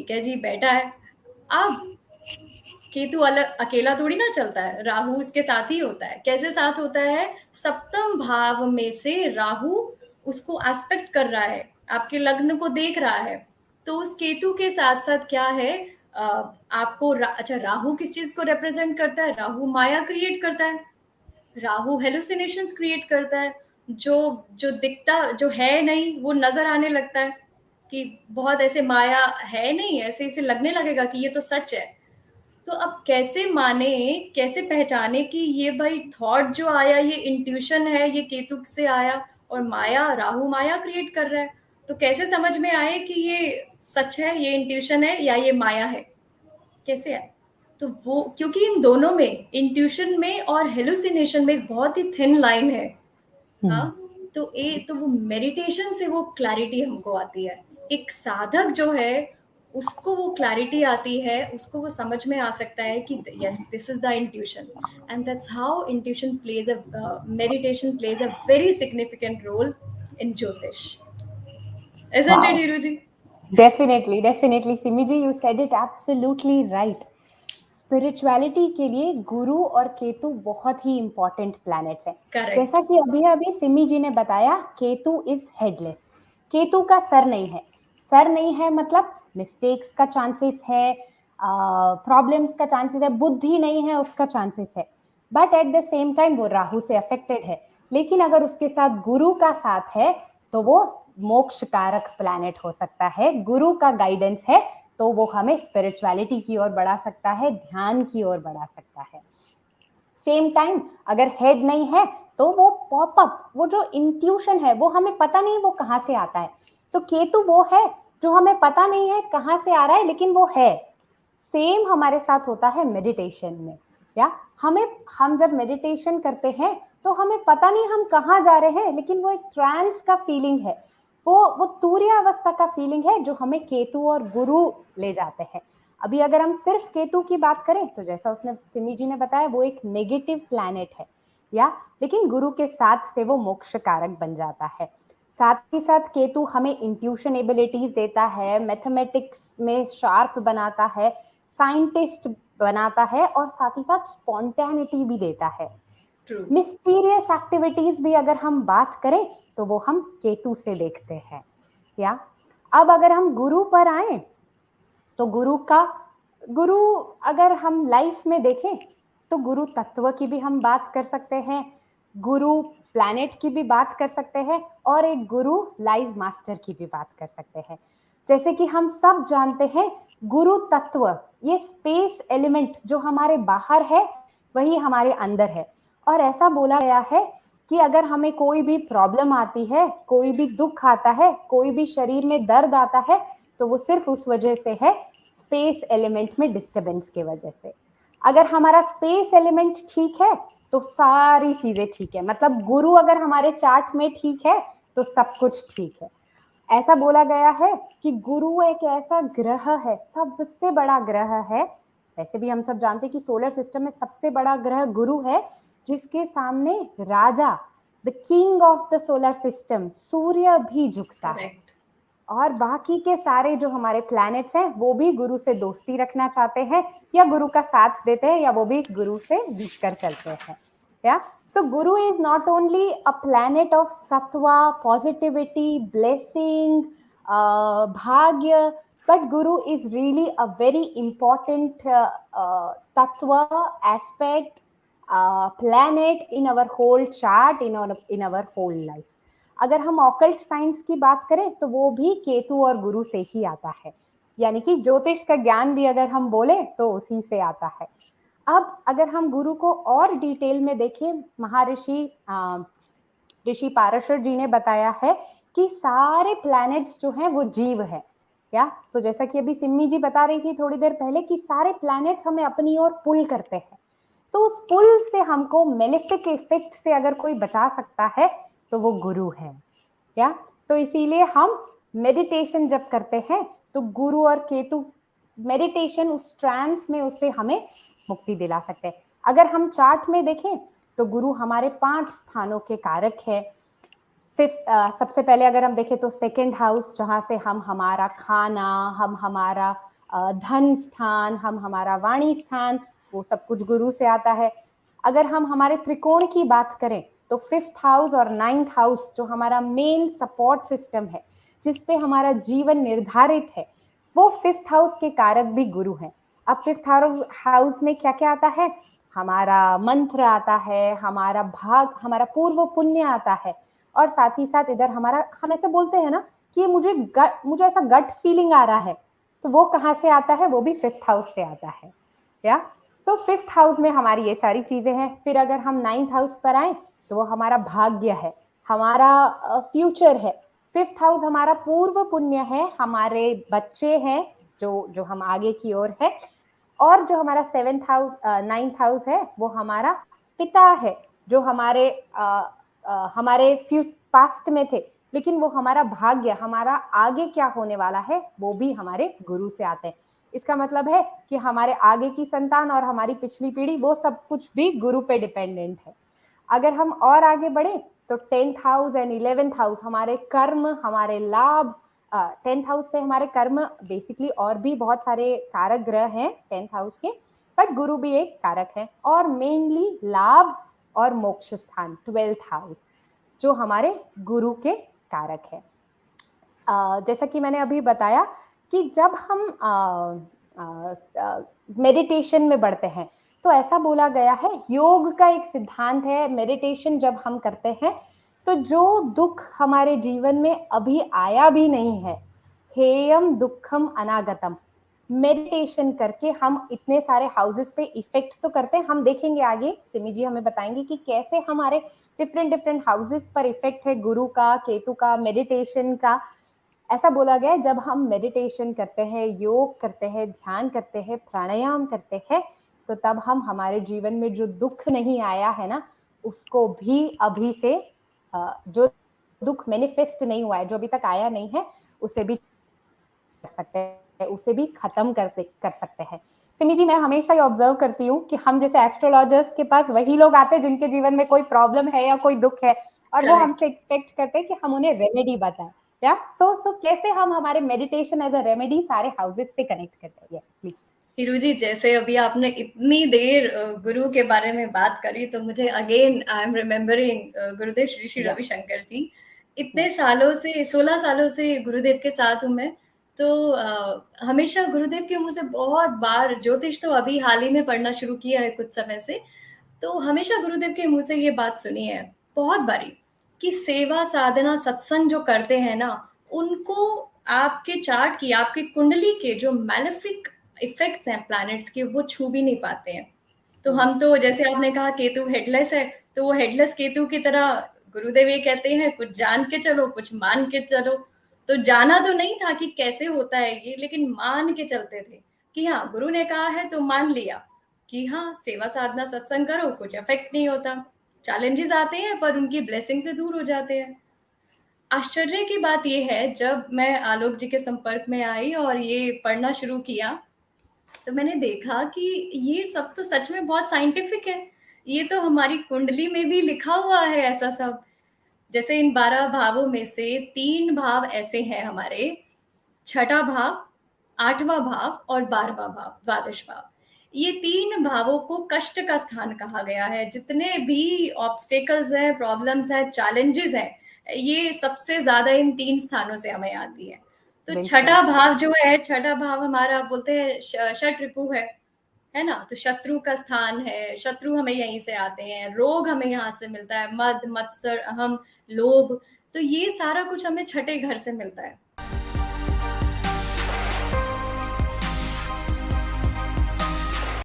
ठीक है जी, बैठा है। अब केतु अलग अकेला थोड़ी ना चलता है, राहु उसके साथ ही होता है। कैसे साथ होता है? सप्तम भाव में से राहु उसको एस्पेक्ट कर रहा है, आपके लग्न को देख रहा है। तो उस केतु के साथ-साथ क्या है, अ, आपको अच्छा, राहु किस चीज़ को रिप्रेजेंट करता है? राहु माया क्रिएट करता है। राहु हेलुसिनेशंस क्रिएट करता है। जो जो दिखता जो है नहीं, वो नज़र आने लगता है कि बहुत ऐसे माया है नहीं, ऐसे-ऐसे लगने लगेगा कि ये तो सच है। तो अब कैसे माने, कैसे पहचाने कि ये भाई थॉट जो आया ये इंट्यूशन है, ये केतु से आया, और माया, राहु माया क्रिएट कर रहा है। तो कैसे समझ में आए कि ये सच है, ये इंट्यूशन है या ये माया है? कैसे आए? तो वो क्योंकि इन दोनों में, इंट्यूशन में और हेलुसिनेशन में एक बहुत ही थिन लाइन है। हाँ, तो वो मेडिटेशन से वो क्लैरिटी हमको आती है। एक साधक जो है, उसको वो क्लैरिटी आती है, उसको वो समझ में आ सकता है कि yes, this is the intuition, and that's how intuition plays meditation plays a very significant role in jyotish. Isn't it Wow. Heeru ji? Definitely, definitely, Simi ji, you said it absolutely right. Spirituality के लिए गुरु और केतु बहुत ही इंपॉर्टेंट प्लैनेट्स हैं। करेक्ट। जैसा कि अभी अभी सिमी जी ने बताया, केतु इज हेडलेस। केतु का सर नहीं है। सर नहीं है मतलब मिस्टेक्स का चांसेस है, प्रॉब्लम्स का चांसेस है, बुद्धि नहीं है उसका चांसेस है। But at the same time वो राहु से अफेक्टेड है। लेकिन अगर उसके साथ गुरु का साथ है तो वो मोक्ष कारक प्लैनेट हो सकता है। गुरु का गाइडेंस है तो वो हमें स्पिरिचुअलिटी की ओर बढ़ा सकता है, ध्यान की ओर बढ़ा सकता है। सेम टाइम अगर हेड नहीं है तो वो पॉपअप, वो जो इंट्यूशन है वो हमें पता नहीं वो कहाँ से आता है। तो केतु वो है जो हमें पता नहीं है कहाँ से आ रहा है, लेकिन वो है। सेम हमारे साथ होता है मेडिटेशन में। या हम जब मेडिटेशन करते हैं तो हमें पता नहीं हम कहाँ जा रहे हैं, लेकिन वो एक ट्रांस का फीलिंग है, वो तूर्य अवस्था का फीलिंग है जो हमें केतु और गुरु ले जाते हैं। अभी अगर हम सिर्फ केतु की बात करें तो जैसा उसने सिमी जी ने बताया, वो एक नेगेटिव प्लैनेट है। या लेकिन गुरु के साथ से वो मोक्ष कारक बन जाता है। साथ ही साथ केतु हमें इंट्यूशन एबिलिटीज देता है, मैथमेटिक्स में शार्प बनाता है, साइंटिस्ट बनाता है, और साथ ही साथ स्पॉन्टेनिटी भी देता है। ट्रू। मिस्टीरियस एक्टिविटीज भी अगर हम बात करें तो वो हम केतु से देखते हैं। या अब अगर हम गुरु पर आए तो गुरु अगर हम लाइफ में देखें तो गुरु तत्व की भी हम बात कर सकते हैं, गुरु प्लैनेट की भी बात कर सकते हैं, और एक गुरु लाइव मास्टर की भी बात कर सकते हैं। जैसे कि हम सब जानते हैं, गुरु तत्व ये स्पेस एलिमेंट जो हमारे बाहर है वही हमारे अंदर है। और ऐसा बोला गया है कि अगर हमें कोई भी प्रॉब्लम आती है, कोई भी दुख आता है, कोई भी शरीर में दर्द आता है, तो वो सिर्फ उस वजह से है, स्पेस एलिमेंट में डिस्टरबेंस की वजह से। अगर हमारा स्पेस एलिमेंट ठीक है तो सारी चीजें ठीक है। मतलब गुरु अगर हमारे चार्ट में ठीक है तो सब कुछ ठीक है। ऐसा बोला गया है कि गुरु एक ऐसा ग्रह है, सबसे बड़ा ग्रह है। वैसे भी हम सब जानते हैं कि सोलर सिस्टम में सबसे बड़ा ग्रह गुरु है, जिसके सामने राजा, the king of the solar system, Surya भी झुकता है। करेक्ट। और बाकी के सारे जो हमारे प्लैनेट्स हैं वो भी गुरु से दोस्ती रखना चाहते हैं, या गुरु का साथ देते हैं, या वो भी गुरु से झुक कर चलते हैं। या so Guru is not only a planet of sattva, positivity, blessing, bhagya, but Guru is really a very important tattva, aspect, planet in our whole chart, in our whole life. अगर हम ऑकल्ट साइंस की बात करें तो वो भी केतु और गुरु से ही आता है। यानी कि ज्योतिष का ज्ञान भी अगर हम बोले तो उसी से आता है। अब अगर हम गुरु को और डिटेल में देखें, महर्षि ऋषि पाराशर जी ने बताया है कि सारे प्लैनेट्स जो हैं वो जीव है। या तो जैसा कि अभी सिम्मी जी बता रही थी थोड़ी देर पहले कि सारे प्लैनेट्स हमें अपनी ओर पुल करते हैं। तो उस पुल से हमको मेलेफिक इफेक्ट से अगर कोई बचा सकता है तो वो गुरु है। या तो इसीलिए हम मेडिटेशन जब करते हैं तो गुरु और केतु, मेडिटेशन उस ट्रांस में उससे हमें मुक्ति दिला सकते हैं। अगर हम चार्ट में देखें तो गुरु हमारे 5 स्थानों के कारक है। सबसे पहले अगर हम देखें तो सेकंड हाउस, जहां से हम हमारा खाना, हम हमारा धन स्थान, हम हमारा वाणी स्थान, वो सब कुछ गुरु से आता है। अगर हम हमारे त्रिकोण की बात करें तो 5th हाउस और 9th हाउस जो हमारा मेन सपोर्ट सिस्टम है, जिसपे हमारा जीवन निर्धारित है, वो 5th हाउस के कारक भी गुरु हैं। अब 5th हाउस में क्या क्या आता है? हमारा मंत्र आता है, हमारा भाग, हमारा पूर्व पुण्य आता है, और साथ ही साथ इधर हमारा, हम ऐसे बोलते हैं ना कि मुझे ऐसा गट फीलिंग आ रहा है, तो वो कहाँ से आता है? वो भी 5th हाउस से आता है। या सो 5th हाउस में हमारी ये सारी चीजें हैं। फिर अगर हम 9th हाउस पर आए तो वो हमारा भाग्य है, हमारा फ्यूचर है। 5th हाउस हमारा पूर्व पुण्य है, हमारे बच्चे हैं जो जो हम आगे की ओर है। और जो हमारा 7th हाउस 9th हाउस है वो हमारा पिता है, जो हमारे हमारे पास्ट में थे, लेकिन वो हमारा भाग्य, हमारा आगे क्या होने वाला है, वो भी हमारे गुरु से आते हैं। इसका मतलब है कि हमारे आगे की संतान और हमारी पिछली पीढ़ी, वो सब कुछ भी गुरु पे डिपेंडेंट है। अगर हम और आगे बढ़े तो 10th house and 11th house हमारे कर्म, हमारे लाभ। 10th हाउस से हमारे कर्म, बेसिकली और भी बहुत सारे कारक ग्रह हैं 10th हाउस के, बट गुरु भी एक कारक है। और मेनली लाभ और मोक्ष स्थान 12th हाउस, जो हमारे गुरु के कारक है। जैसा कि मैंने अभी बताया कि जब हम मेडिटेशन में बढ़ते हैं तो ऐसा बोला गया है, योग का एक सिद्धांत है, मेडिटेशन जब हम करते हैं तो जो दुख हमारे जीवन में अभी आया भी नहीं है, हेयम दुखम अनागतम, मेडिटेशन करके हम इतने सारे हाउसेस पे इफेक्ट तो करते हैं। हम देखेंगे आगे, सिमी जी हमें बताएंगे कि कैसे हमारे डिफरेंट डिफरेंट हाउसेस पर इफेक्ट है गुरु का, केतु का, मेडिटेशन का। ऐसा बोला गया है जब हम मेडिटेशन करते हैं, योग करते हैं, ध्यान करते हैं, प्राणायाम करते हैं, तो तब हम हमारे जीवन में जो दुख नहीं आया है ना, उसको भी अभी से जो दुख मैनिफेस्ट नहीं हुआ है, जो अभी तक आया नहीं है, उसे भी कर सकते हैं, उसे भी खत्म कर सकते हैं। सिमी जी, मैं हमेशा ये ऑब्जर्व करती हूँ कि हम जैसे एस्ट्रोलॉजर्स के पास वही लोग आते हैं जिनके जीवन में कोई प्रॉब्लम है या कोई दुख है, और वो हमसे एक्सपेक्ट करते हैं कि हम उन्हें रेमेडी बताएं। या सो कैसे हम हमारे मेडिटेशन एज अ रेमेडी सारे हाउसेस से कनेक्ट करते हैं? Yes please. हीरू जी, जैसे अभी आपने इतनी देर गुरु के बारे में बात करी, तो मुझे अगेन आई एम रिमेम्बरिंग गुरुदेव श्री श्री रविशंकर जी। इतने सालों से, 16 सालों से गुरुदेव के साथ हूँ मैं, तो हमेशा गुरुदेव के मुंह से बहुत बार, ज्योतिष तो अभी हाल ही में पढ़ना शुरू किया है कुछ समय से, तो हमेशा गुरुदेव के मुंह से ये बात सुनी है बहुत बारी कि सेवा साधना सत्संग जो करते हैं ना, उनको आपके चार्ट की, आपकी कुंडली के जो मैलेफिक इफेक्ट्स हैं प्लैनेट्स के, वो छू भी नहीं पाते हैं। तो हम तो, जैसे आपने कहा केतु हेडलेस है, तो वो हेडलेस केतु की तरह गुरुदेव ये कहते हैं, कुछ जान के चलो, कुछ मान के चलो। तो जाना तो नहीं था कि कैसे होता है ये, लेकिन मान के चलते थे कि हाँ, गुरु ने कहा है तो मान लिया कि हाँ, सेवा साधना सत्संग करो, कुछ इफेक्ट नहीं होता। चैलेंजेस आते हैं पर उनकी ब्लेसिंग से दूर हो जाते हैं। आश्चर्य की बात ये है, जब मैं आलोक जी के संपर्क में आई और ये पढ़ना शुरू किया, तो मैंने देखा कि ये सब तो सच में बहुत साइंटिफिक है। ये तो हमारी कुंडली में भी लिखा हुआ है ऐसा सब। जैसे इन 12 भावों में से 3 भाव ऐसे हैं हमारे, छठा भाव, 8वां भाव और 12वां भाव, द्वादश भाव। ये 3 भावों को कष्ट का स्थान कहा गया है। जितने भी ऑब्स्टेकल्स हैं, प्रॉब्लम्स हैं, चैलेंजेस हैं, ये सबसे ज्यादा इन 3 स्थानों से हमें आती है। तो छठा भाव जो है, छठा भाव हमारा बोलते हैं षट रिपु है ना? तो शत्रु का स्थान है, शत्रु हमें यहीं से आते हैं, रोग हमें यहाँ से मिलता है, मद, मत्सर, अहम, लोभ, तो ये सारा कुछ हमें छठे घर से मिलता है।